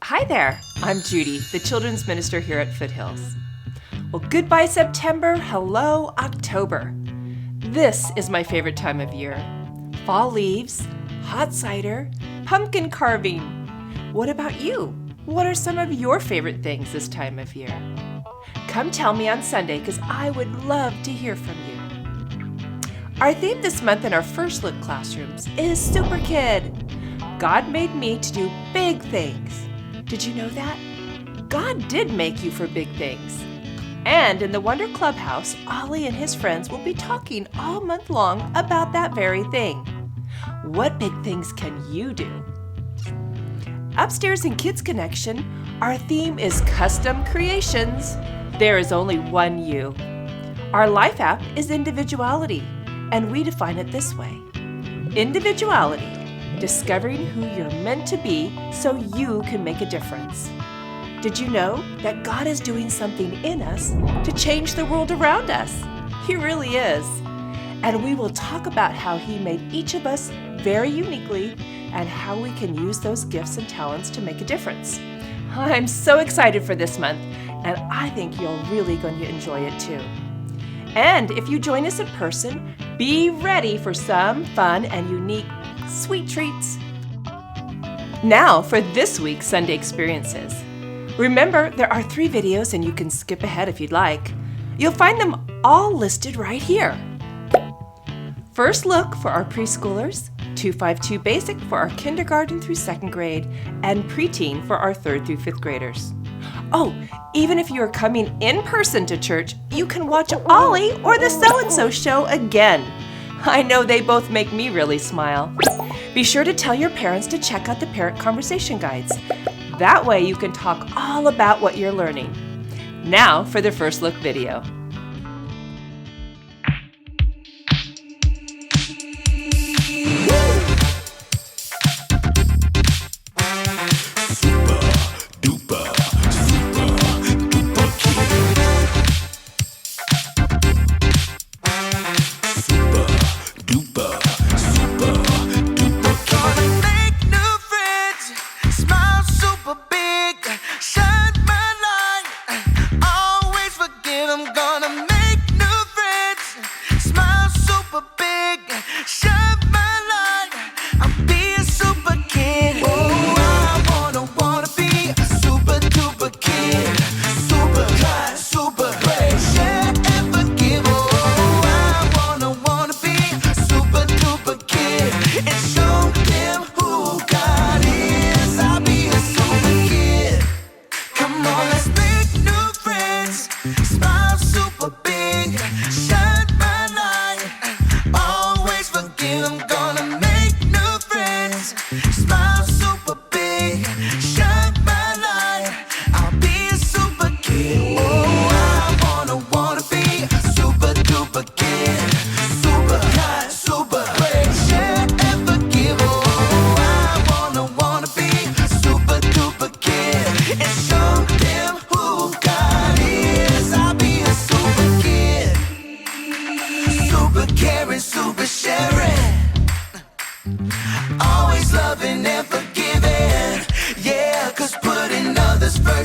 Hi there, I'm Judy, the Children's Minister here at Foothills. Well, goodbye September, hello October. This is my favorite time of year. Fall leaves, hot cider, pumpkin carving. What about you? What are some of your favorite things this time of year? Come tell me on Sunday because I would love to hear from you. Our theme this month in our First Look classrooms is Super Kid. God made me to do big things. Did you know that? God did make you for big things. And in the Wonder Clubhouse, Ollie and his friends will be talking all month long about that very thing. What big things can you do? Upstairs in Kids Connection, our theme is Custom Creations. There is only one you. Our life app is individuality, and we define it this way. Individuality, discovering who you're meant to be so you can make a difference. Did you know that God is doing something in us to change the world around us? He really is. And we will talk about how He made each of us very uniquely and how we can use those gifts and talents to make a difference. I'm so excited for this month, and I think you're really going to enjoy it too. And if you join us in person, be ready for some fun and unique sweet treats. Now for this week's Sunday experiences. Remember, there are 3 videos and you can skip ahead if you'd like. You'll find them all listed right here. First Look for our preschoolers, 252 Basic for our kindergarten through 2nd grade, and PreTeen for our 3rd through 5th graders. Oh, even if you are coming in person to church, you can watch Ollie or the So-and-So Show again. I know they both make me really smile. Be sure to tell your parents to check out the parent conversation guides. That way you can talk all about what you're learning. Now for the First Look video.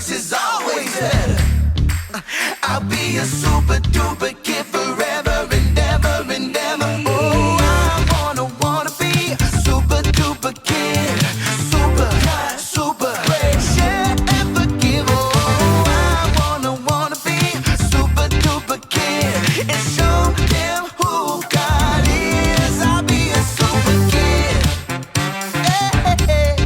Is always better. I'll be a super duper kid forever and ever and ever. Oh, I wanna be a super duper kid. Super high, super great. Share and forgive. Oh, I wanna be a super duper kid and show them who God is. I'll be a super kid. Hey, hey, hey.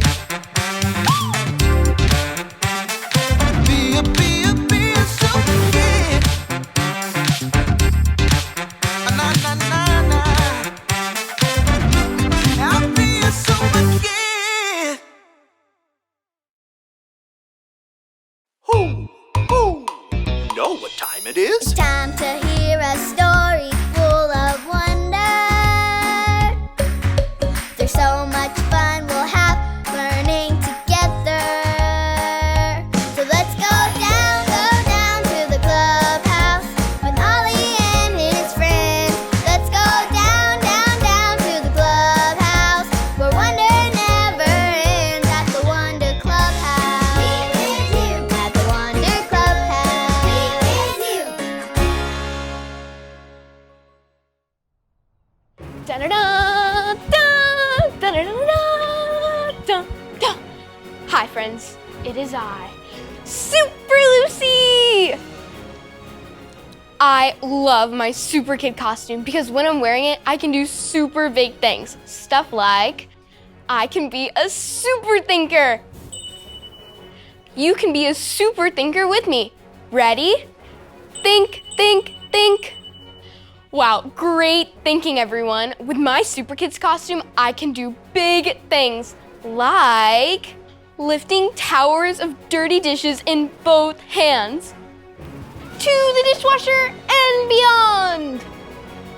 Be a super kid. Na na na na. I'll be a super kid. Who? You know what time it is? It's time to hear a story full of wonder. There's so much fun we'll have learning together. So let's go down to the clubhouse with Ollie and his friends. Let's go down to the clubhouse where wonder never ends at the Wonder Clubhouse. Hi, friends. It is I, Super Lucy! I love my Super Kid costume because when I'm wearing it, I can do super big things. Stuff like, I can be a super thinker. You can be a super thinker with me. Ready? Think, think, think. Wow, great thinking, everyone. With my Super Kids costume, I can do big things like lifting towers of dirty dishes in both hands to the dishwasher and beyond.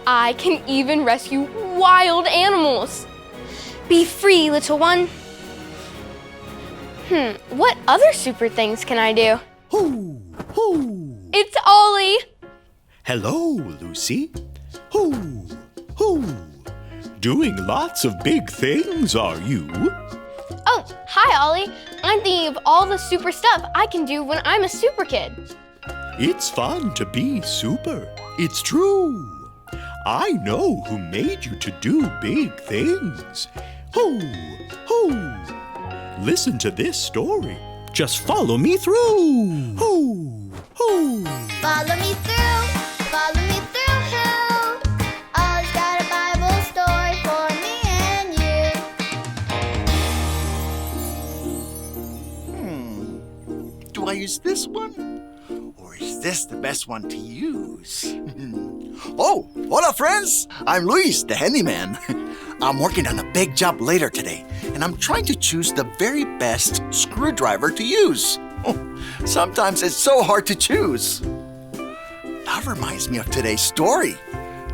I can even rescue wild animals. Be free, little one. What other super things can I do? Hoo, hoo. It's Ollie. Hello, Lucy. Hoo, hoo. Doing lots of big things, are you? Oh, hi, Ollie. I'm thinking of all the super stuff I can do when I'm a super kid. It's fun to be super. It's true. I know who made you to do big things. Hoo, hoo. Listen to this story. Just follow me through. Hoo, hoo. Follow me through, follow me through, who? Ollie's got a Bible story for me and you. Do I use this one? Or is this the best one to use? Oh, hola friends! I'm Luis, the handyman. I'm working on a big job later today, and I'm trying to choose the very best screwdriver to use. Sometimes it's so hard to choose. That reminds me of today's story.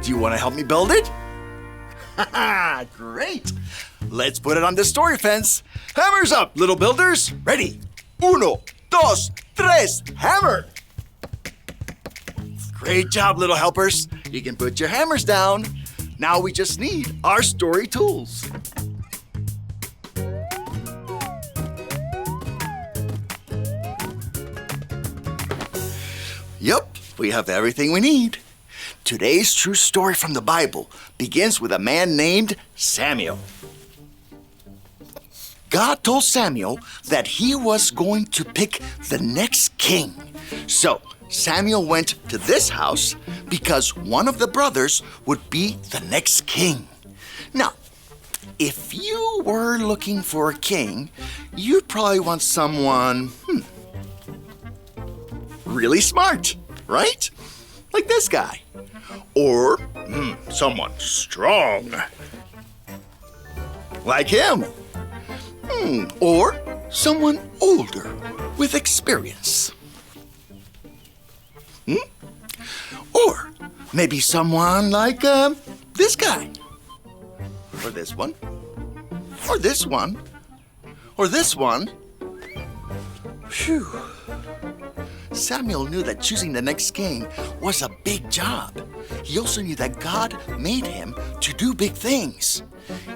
Do you want to help me build it? Haha, great! Let's put it on the story fence. Hammers up, little builders. Ready? Uno, dos, tres, hammer! Great job, little helpers. You can put your hammers down. Now we just need our story tools. Yup, we have everything we need. Today's true story from the Bible begins with a man named Samuel. God told Samuel that he was going to pick the next king. So Samuel went to this house because one of the brothers would be the next king. Now, if you were looking for a king, you'd probably want someone really smart, right? Like this guy. Or someone strong. Like him. Or someone older with experience. Or maybe someone like this guy. Or this one. Or this one. Or this one. Phew. Samuel knew that choosing the next king was a big job. He also knew that God made him to do big things.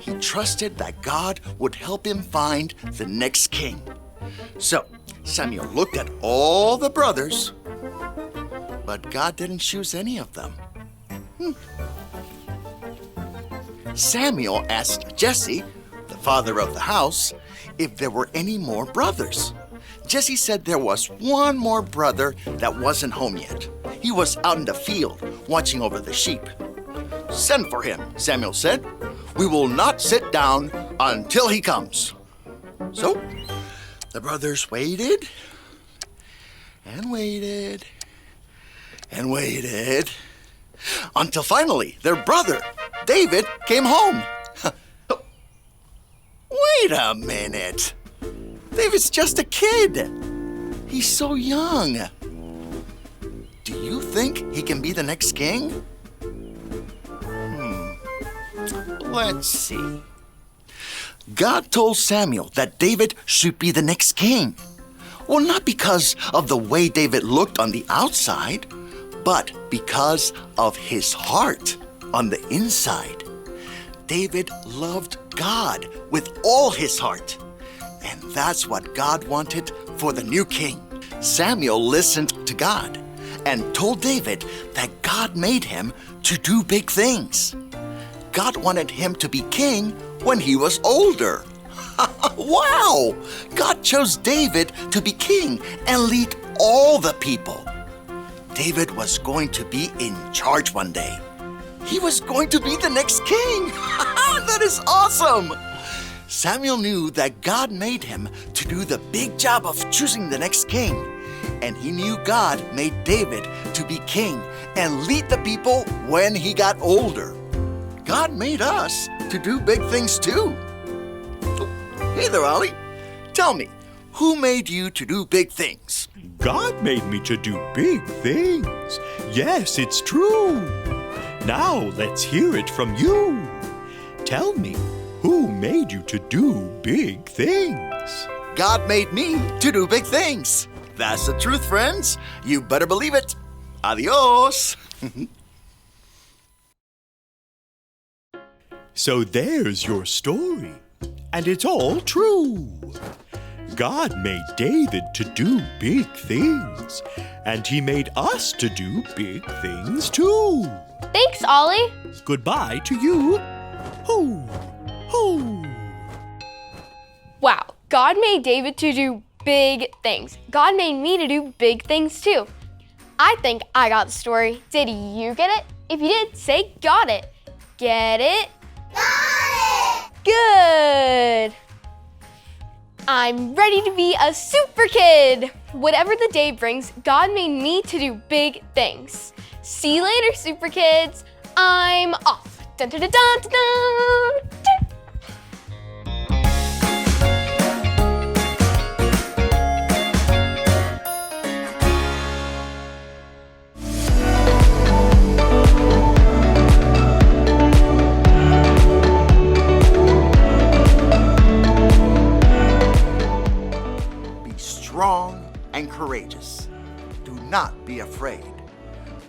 He trusted that God would help him find the next king. So Samuel looked at all the brothers, but God didn't choose any of them. Samuel asked Jesse, the father of the house, if there were any more brothers. Jesse said there was one more brother that wasn't home yet. He was out in the field watching over the sheep. Send for him, Samuel said. We will not sit down until he comes. So the brothers waited and waited and waited until finally their brother, David, came home. Wait a minute. David's just a kid. He's so young. Do you think he can be the next king? Let's see. God told Samuel that David should be the next king. Well, not because of the way David looked on the outside, but because of his heart on the inside. David loved God with all his heart. And that's what God wanted for the new king. Samuel listened to God and told David that God made him to do big things. God wanted him to be king when he was older. Wow! God chose David to be king and lead all the people. David was going to be in charge one day. He was going to be the next king. That is awesome! Samuel knew that God made him to do the big job of choosing the next king. And he knew God made David to be king and lead the people when he got older. God made us to do big things too. Oh, hey there, Ollie. Tell me, who made you to do big things? God made me to do big things. Yes, it's true. Now let's hear it from you. Tell me, who made you to do big things? God made me to do big things. That's the truth, friends. You better believe it. Adios. So there's your story. And it's all true. God made David to do big things. And he made us to do big things too. Thanks, Ollie. Goodbye to you. Hoo, hoo. Wow, God made David to do big things. God made me to do big things too. I think I got the story. Did you get it? If you did, say got it. Get it? Got it! Good. I'm ready to be a super kid. Whatever the day brings, God made me to do big things. See you later, super kids. I'm off. Dun, dun, dun, dun, dun, dun. Be strong and courageous. Do not be afraid,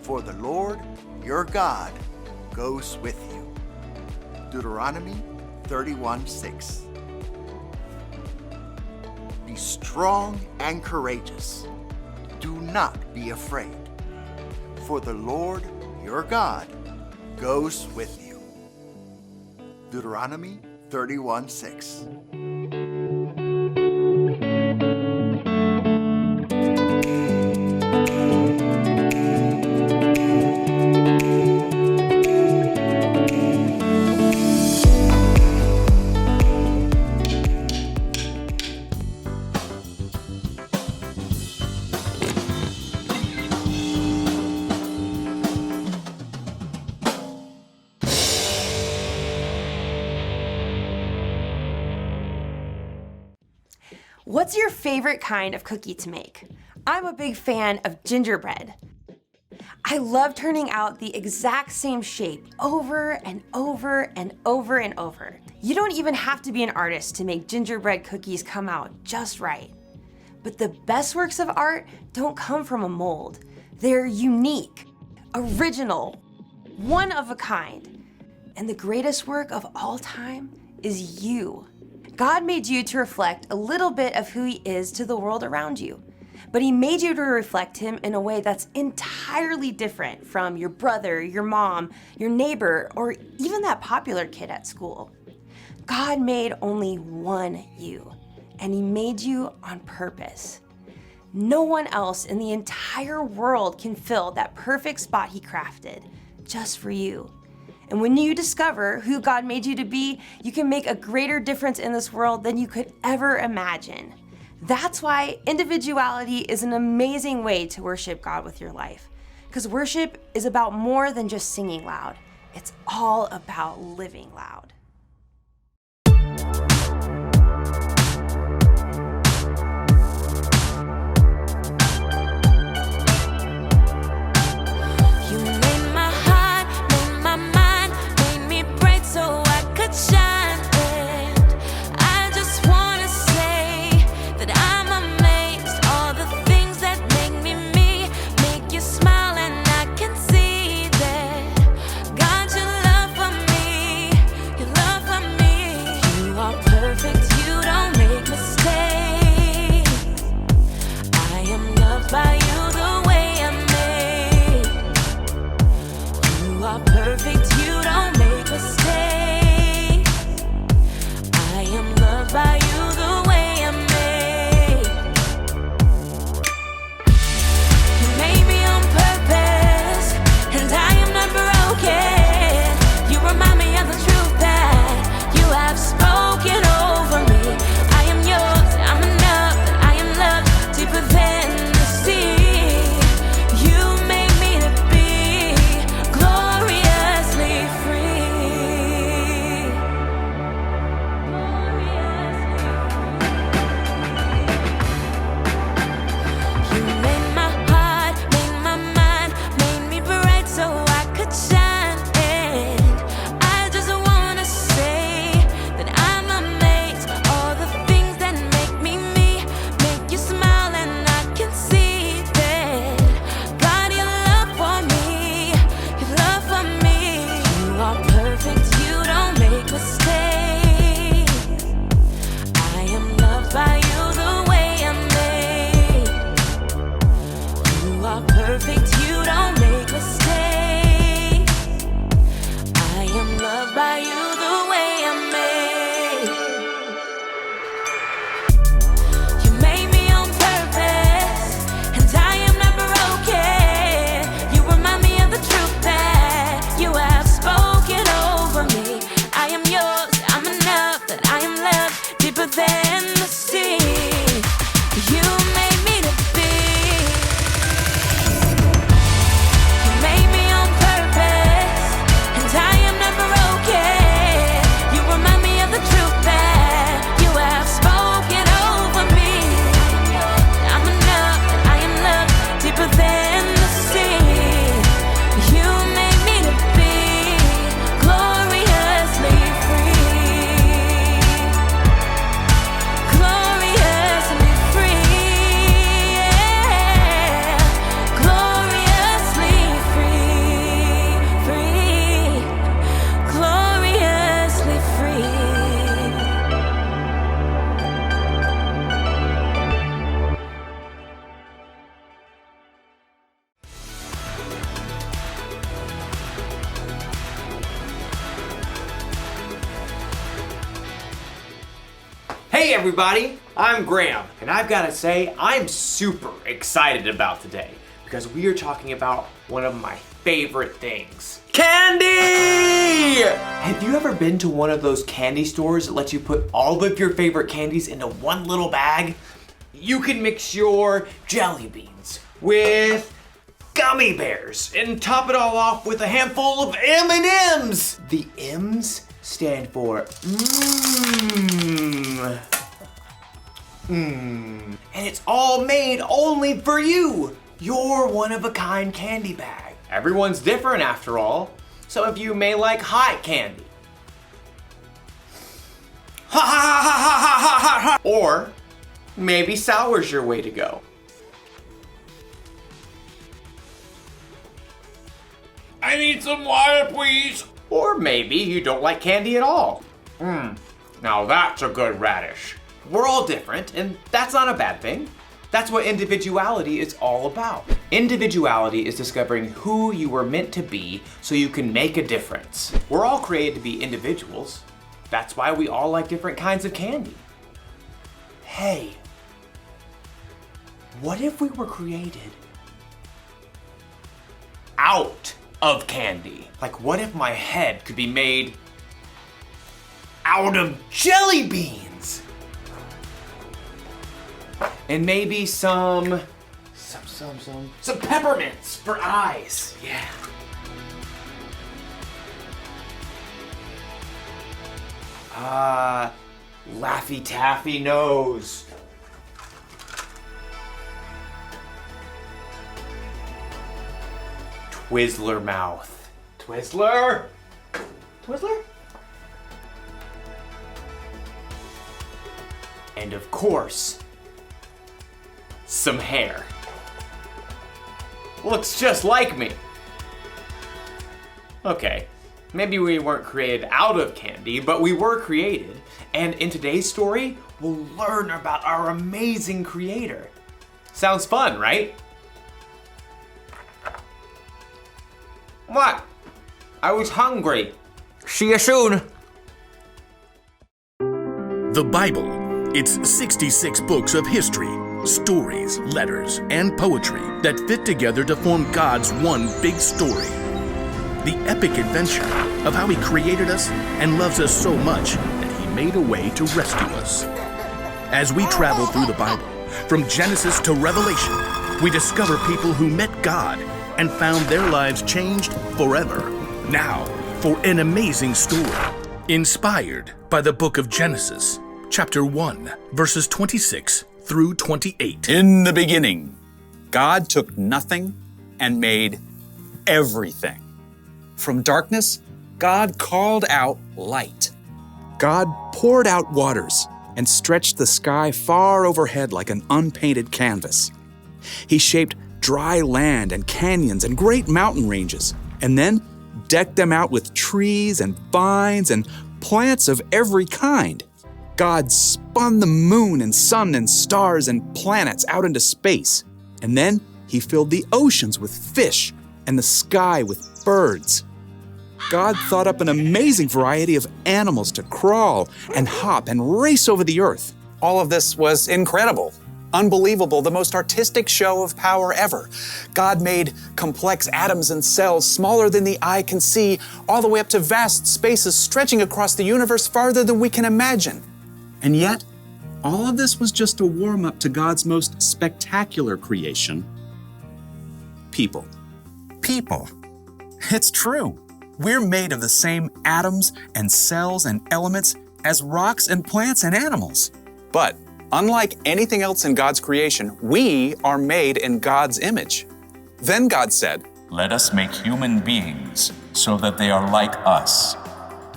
for the Lord your God goes with you. Deuteronomy 31:6. Be strong and courageous. Do not be afraid, for the Lord your God goes with you. Deuteronomy 31:6. What's your favorite kind of cookie to make? I'm a big fan of gingerbread. I love turning out the exact same shape over and over and over and over. You don't even have to be an artist to make gingerbread cookies come out just right. But the best works of art don't come from a mold. They're unique, original, one of a kind. And the greatest work of all time is you. God made you to reflect a little bit of who He is to the world around you. But He made you to reflect Him in a way that's entirely different from your brother, your mom, your neighbor, or even that popular kid at school. God made only one you, and He made you on purpose. No one else in the entire world can fill that perfect spot He crafted, just for you. And when you discover who God made you to be, you can make a greater difference in this world than you could ever imagine. That's why individuality is an amazing way to worship God with your life. Because worship is about more than just singing loud. It's all about living loud. You made my heart, made my mind, made me bright so I could shine. And I just wanna say that I'm amazed. All the things that make me me, make you smile, and I can see that. God, your love for me, your Hey everybody, I'm Graham, and I've got to say, I'm super excited about today because we are talking about one of my favorite things. Candy! Have you ever been to one of those candy stores that lets you put all of your favorite candies into one little bag? You can mix your jelly beans with gummy bears and top it all off with a handful of M&Ms. The M's stand for and it's all made only for you. Your one-of-a-kind candy bag. Everyone's different after all. Some of you may like hot candy. Ha ha ha ha ha ha ha ha. Or maybe sour's your way to go. I need some water, please. Or maybe you don't like candy at all. Now that's a good radish. We're all different, and that's not a bad thing. That's what individuality is all about. Individuality is discovering who you were meant to be so you can make a difference. We're all created to be individuals. That's why we all like different kinds of candy. Hey, what if we were created out of candy? Like, what if my head could be made out of jelly beans? And maybe some peppermints for eyes. Yeah. Laffy Taffy nose. Twizzler mouth. Twizzler? Twizzler? And of course, some hair. Looks just like me. Okay, maybe we weren't created out of candy, but we were created. And in today's story, we'll learn about our amazing creator. Sounds fun, right? What? I was hungry. See you soon. The Bible. It's 66 books of history, stories, letters, and poetry that fit together to form God's one big story. The epic adventure of how He created us and loves us so much that He made a way to rescue us. As we travel through the Bible, from Genesis to Revelation, we discover people who met God and found their lives changed forever. Now, for an amazing story, inspired by the book of Genesis, chapter 1, verses 26 through 28. In the beginning, God took nothing and made everything. From darkness, God called out light. God poured out waters and stretched the sky far overhead like an unpainted canvas. He shaped dry land and canyons and great mountain ranges, and then decked them out with trees and vines and plants of every kind. God spun the moon and sun and stars and planets out into space, and then He filled the oceans with fish and the sky with birds. God thought up an amazing variety of animals to crawl and hop and race over the earth. All of this was incredible, unbelievable, the most artistic show of power ever. God made complex atoms and cells smaller than the eye can see, all the way up to vast spaces stretching across the universe farther than we can imagine. And yet, all of this was just a warm-up to God's most spectacular creation, people. People. It's true. We're made of the same atoms and cells and elements as rocks and plants and animals. But unlike anything else in God's creation, we are made in God's image. Then God said, "Let us make human beings so that they are like us.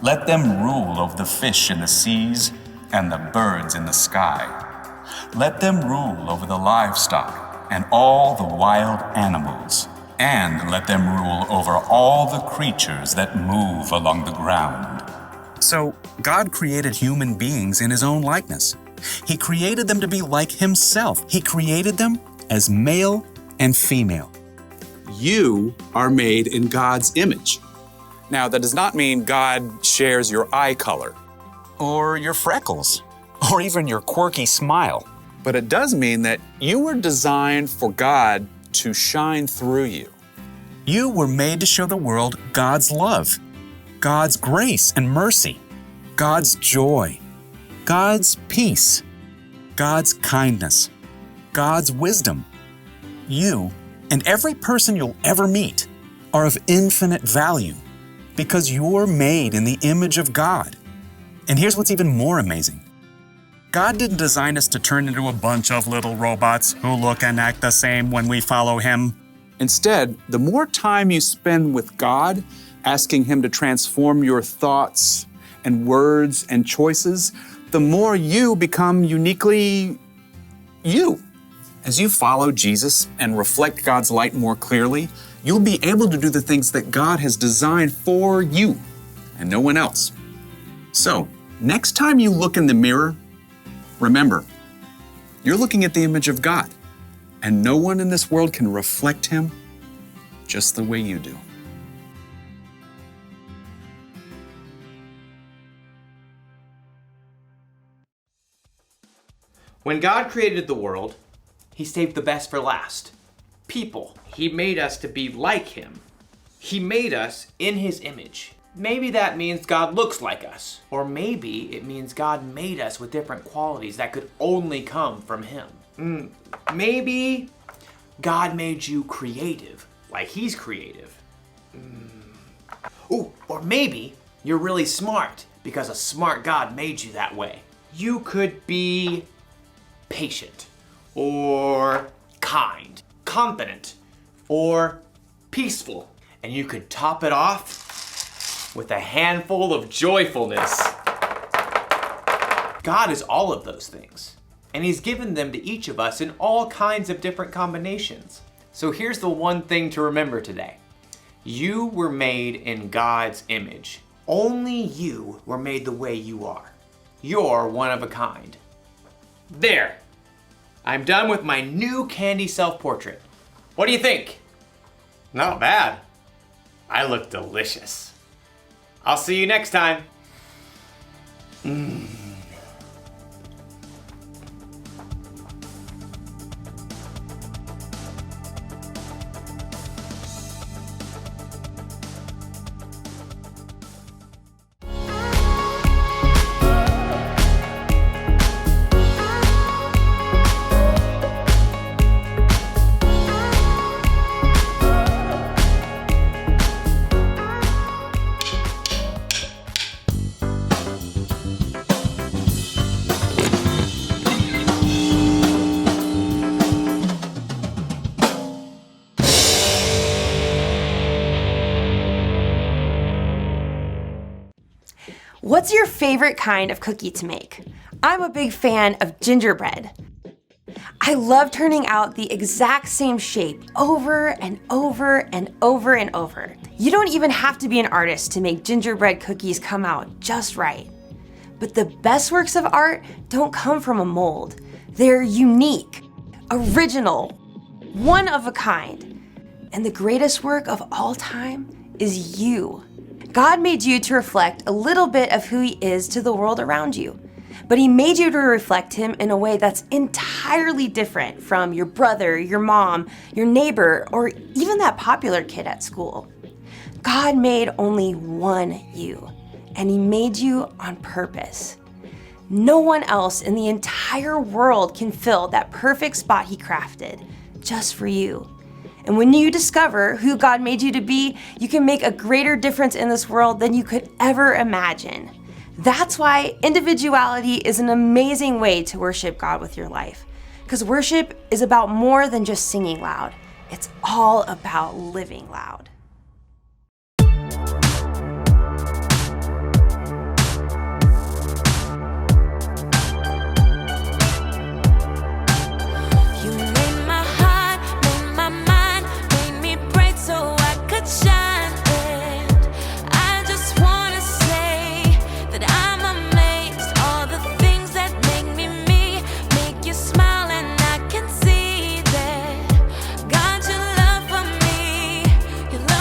Let them rule over the fish in the seas and the birds in the sky. Let them rule over the livestock and all the wild animals. And let them rule over all the creatures that move along the ground." So, God created human beings in His own likeness. He created them to be like Himself. He created them as male and female. You are made in God's image. Now, that does not mean God shares your eye color, Or your freckles. or even your quirky smile. But it does mean that you were designed for God to shine through you. You were made to show the world God's love, God's grace and mercy, God's joy, God's peace, God's kindness, God's wisdom. You and every person you'll ever meet are of infinite value because you're made in the image of God. And here's what's even more amazing. God didn't design us to turn into a bunch of little robots who look and act the same when we follow Him. Instead, the more time you spend with God, asking Him to transform your thoughts and words and choices, the more you become uniquely you. As you follow Jesus and reflect God's light more clearly, you'll be able to do the things that God has designed for you and no one else. So, next time you look in the mirror, remember, you're looking at the image of God, and no one in this world can reflect Him just the way you do. When God created the world, He saved the best for last. People. He made us to be like Him. He made us in His image. Maybe that means God looks like us. Or maybe it means God made us with different qualities that could only come from Him. Maybe God made you creative, like He's creative. Or maybe you're really smart because a smart God made you that way. You could be patient, or kind, confident, or peaceful. And you could top it off with a handful of joyfulness. God is all of those things, and He's given them to each of us in all kinds of different combinations. So here's the one thing to remember today. You were made in God's image. Only you were made the way you are. You're one of a kind. There. I'm done with my new candy self-portrait. What do you think? Not bad. I look delicious. I'll see you next time. What's your favorite kind of cookie to make? I'm a big fan of gingerbread. I love turning out the exact same shape over and over and over and over. You don't even have to be an artist to make gingerbread cookies come out just right. But the best works of art don't come from a mold. They're unique, original, one of a kind. And the greatest work of all time is you. God made you to reflect a little bit of who He is to the world around you. But He made you to reflect Him in a way that's entirely different from your brother, your mom, your neighbor, or even that popular kid at school. God made only one you, and He made you on purpose. No one else in the entire world can fill that perfect spot He crafted, just for you. And when you discover who God made you to be, you can make a greater difference in this world than you could ever imagine. That's why individuality is an amazing way to worship God with your life. Because worship is about more than just singing loud. It's all about living loud. Your love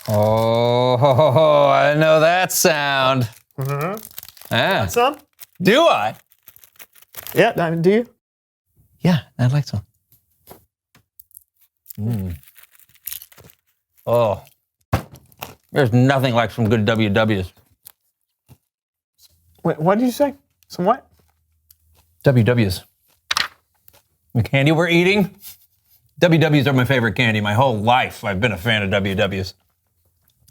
Oh, I know that sound. Ah. Some? Do I? Yeah, Diamond, do you? Yeah, I'd like some. Oh, there's nothing like some good WWs. Wait, what did you say? Some what? WWs. The candy we're eating? WWs are my favorite candy. My whole life, I've been a fan of WWs.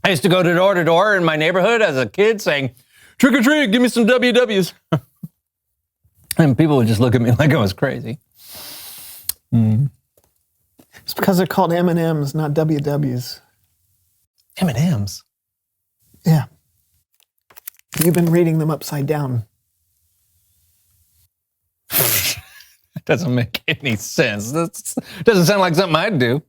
I used to go door to door in my neighborhood as a kid saying, trick or treat, give me some WWs. And people would just look at me like I was crazy. It's because they're called M&Ms, not WWs. M&Ms? Yeah. You've been reading them upside down. That doesn't make any sense. That doesn't sound like something I'd do.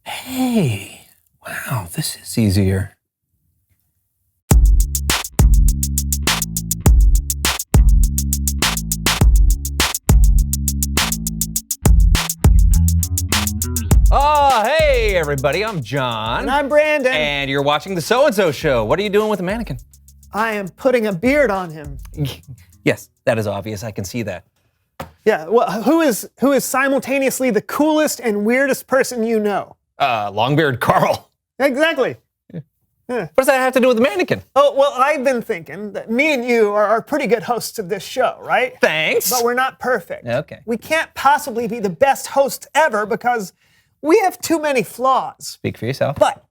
Hey, wow, this is easier. Oh, hey, everybody, I'm John. And I'm Brandon. And you're watching The So-and-So Show. What are you doing with the mannequin? I am putting a beard on him. Yes, that is obvious. I can see that. Yeah, well, who is simultaneously the coolest and weirdest person you know? Longbeard Carl. Exactly. What does that have to do with the mannequin? Oh, well, I've been thinking that me and you are pretty good hosts of this show, right? Thanks. But we're not perfect. Okay. We can't possibly be the best hosts ever because we have too many flaws. Speak for yourself. But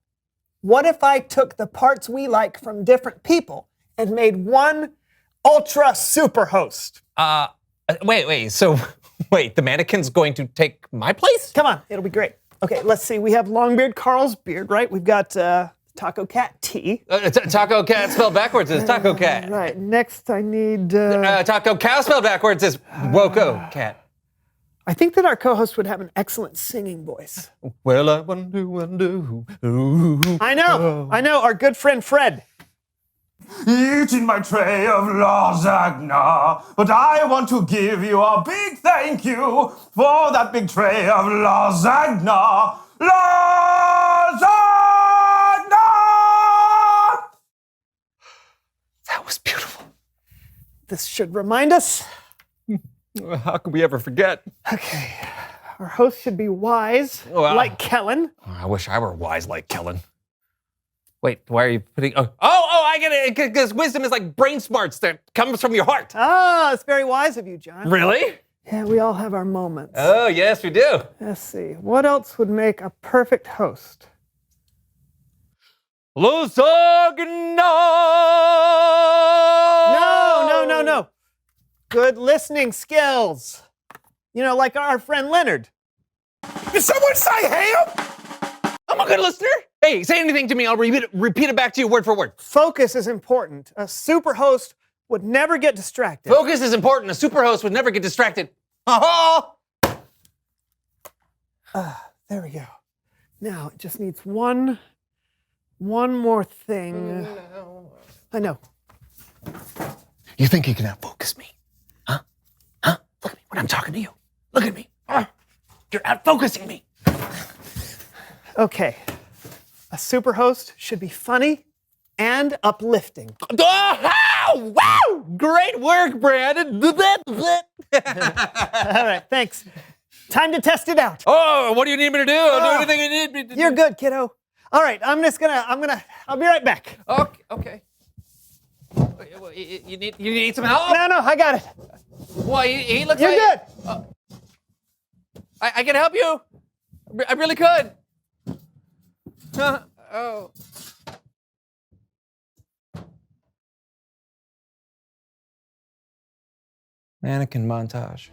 what if I took the parts we like from different people and made one ultra super host? Wait. So, the mannequin's going to take my place? Come on, it'll be great. Okay, let's see. We have Longbeard Carl's beard, right? We've got Taco Cat T. Taco Cat spelled backwards is Taco Cat. Right. Next, I need. Taco Cow spelled backwards is Woko Cat. I think that our co-host would have an excellent singing voice. Well, I wonder. Ooh, I know. Our good friend Fred. Eating my tray of lasagna, but I want to give you a big thank you for that big tray of lasagna. Lasagna! That was beautiful. This should remind us. How could we ever forget? Okay. Our host should be wise, like Kellen. I wish I were wise like Kellen. Wait, why are you putting... I get it, because wisdom is like brain smarts that comes from your heart. Ah, it's very wise of you, John. Really? Yeah, we all have our moments. Oh, yes, we do. Let's see. What else would make a perfect host? Lasagna! No. Good listening skills. You know, like our friend Leonard. Did someone say ham? I'm a good listener. Hey, say anything to me. I'll repeat it back to you word for word. Focus is important. A super host would never get distracted. Focus is important. A super host would never get distracted. There we go. Now, it just needs one more thing. I know. You think you can outfocus me? Huh? Look at me when I'm talking to you. Look at me. You're outfocusing me. Okay. A super host should be funny and uplifting. Oh, wow! Great work, Brandon. All right, thanks. Time to test it out. Oh, what do you need me to do? I'll do anything you need me to do. You're good, kiddo. All right, I'll be right back. Okay. You need some help? No, I got it. Well, he looks You're like... good. I can help you. I really could. Mannequin montage.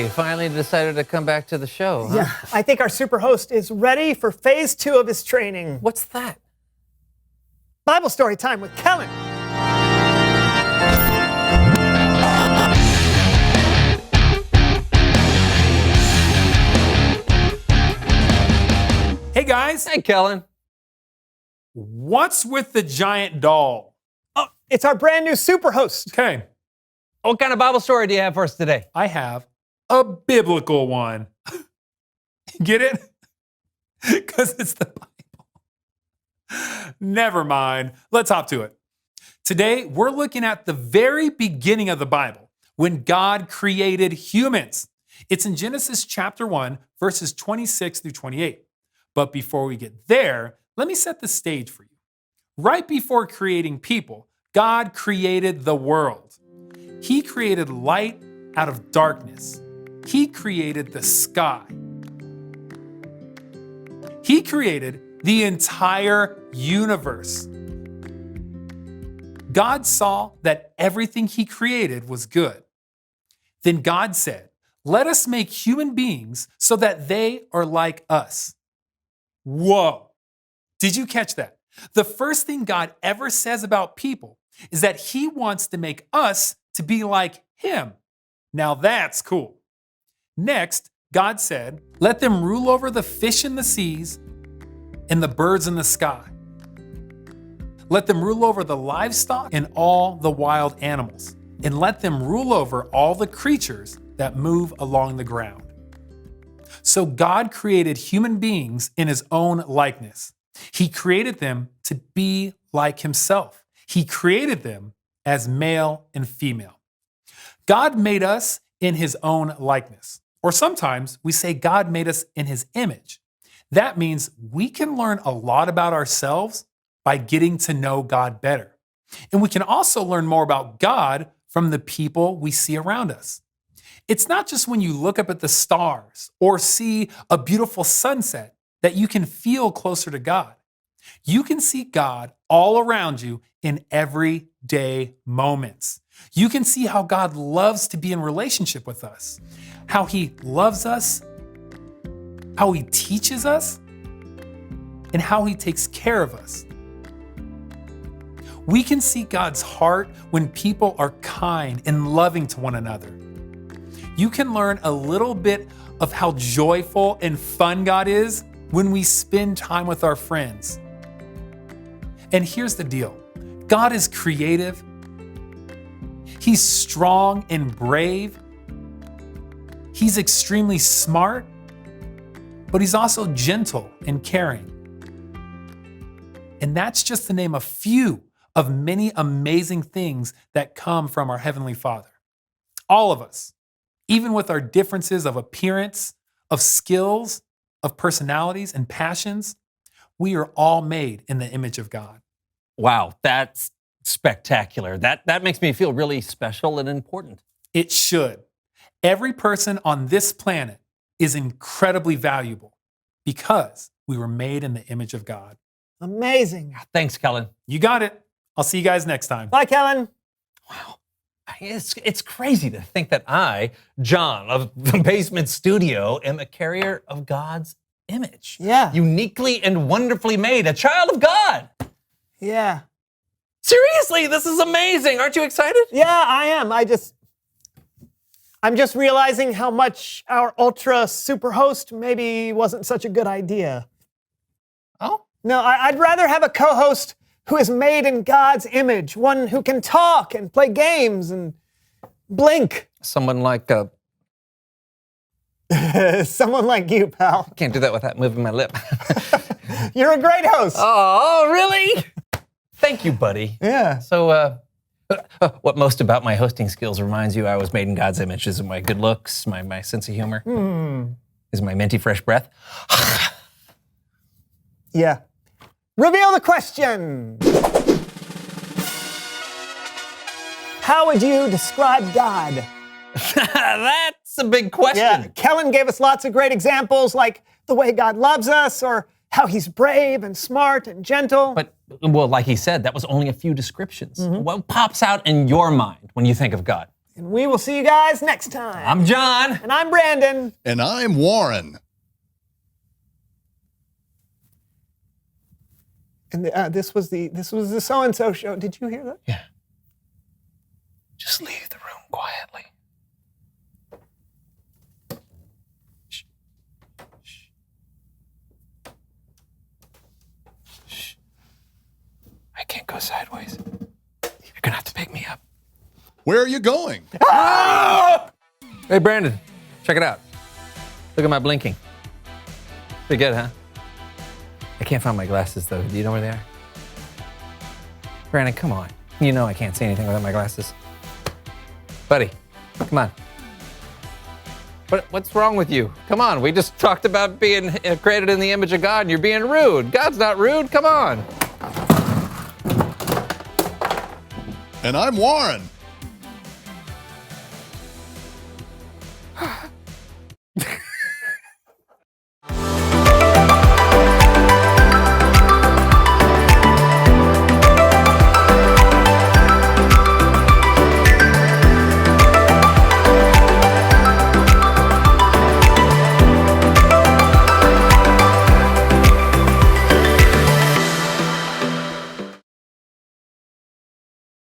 Hey, finally decided to come back to the show. Huh? Yeah, I think our superhost is ready for phase 2 of his training. What's that? Bible story time with Kellen. Hey guys. Hey, Kellen. What's with the giant doll? Oh, it's our brand new superhost. Okay. What kind of Bible story do you have for us today? I have a biblical one. Get it? Because it's the Bible. Never mind. Let's hop to it. Today, we're looking at the very beginning of the Bible, when God created humans. It's in Genesis chapter 1, verses 26 through 28. But before we get there, let me set the stage for you. Right before creating people, God created the world. He created light out of darkness. He created the sky. He created the entire universe. God saw that everything he created was good. Then God said, "Let us make human beings so that they are like us." Whoa. Did you catch that? The first thing God ever says about people is that he wants to make us to be like him. Now that's cool. Next, God said, "Let them rule over the fish in the seas and the birds in the sky. Let them rule over the livestock and all the wild animals, and let them rule over all the creatures that move along the ground." So God created human beings in his own likeness. He created them to be like himself. He created them as male and female. God made us in his own likeness. Or sometimes we say God made us in his image. That means we can learn a lot about ourselves by getting to know God better. And we can also learn more about God from the people we see around us. It's not just when you look up at the stars or see a beautiful sunset that you can feel closer to God. You can see God all around you in everyday moments. You can see how God loves to be in relationship with us, how he loves us, how he teaches us, and how he takes care of us. We can see God's heart when people are kind and loving to one another. You can learn a little bit of how joyful and fun God is when we spend time with our friends. And here's the deal. God is creative. He's strong and brave. He's extremely smart, but he's also gentle and caring. And that's just to name a few of many amazing things that come from our Heavenly Father. All of us, even with our differences of appearance, of skills, of personalities and passions, we are all made in the image of God. Wow, that's spectacular. That makes me feel really special and important. It should. Every person on this planet is incredibly valuable because we were made in the image of God. Amazing. Thanks, Kellen. You got it. I'll see you guys next time. Bye, Kellen. Wow. It's crazy to think that I, John of the Basement Studio, am a carrier of God's image. Yeah. Uniquely and wonderfully made, a child of God. Yeah. Seriously, this is amazing. Aren't you excited? Yeah, I am. I'm just realizing how much our ultra super host maybe wasn't such a good idea. Oh? No, I'd rather have a co-host who is made in God's image, one who can talk and play games and blink. Someone like someone like you, pal. Can't do that without moving my lip. You're a great host. Oh, really? Thank you, buddy. Yeah. So, what most about my hosting skills reminds you I was made in God's image? Is it my good looks, my sense of humor? Is it my minty fresh breath? Yeah. Reveal the question. How would you describe God? That's a big question. Yeah, Kellen gave us lots of great examples, like the way God loves us, or how he's brave and smart and gentle. But, well, like he said, that was only a few descriptions. What pops out in your mind when you think of God? And we will see you guys next time. I'm John. And I'm Brandon. And I'm Warren. And this was the so-and-so show. Did you hear that? Yeah. Just leave the room quietly. Shh. Shh. Shh. I can't go sideways. You're gonna have to pick me up. Where are you going? Hey, Brandon, check it out. Look at my blinking. Pretty good, huh? I can't find my glasses, though. Do you know where they are? Brandon, come on. You know I can't see anything without my glasses. Buddy, come on. What's wrong with you? Come on, we just talked about being created in the image of God, and you're being rude. God's not rude. Come on. And I'm Warren.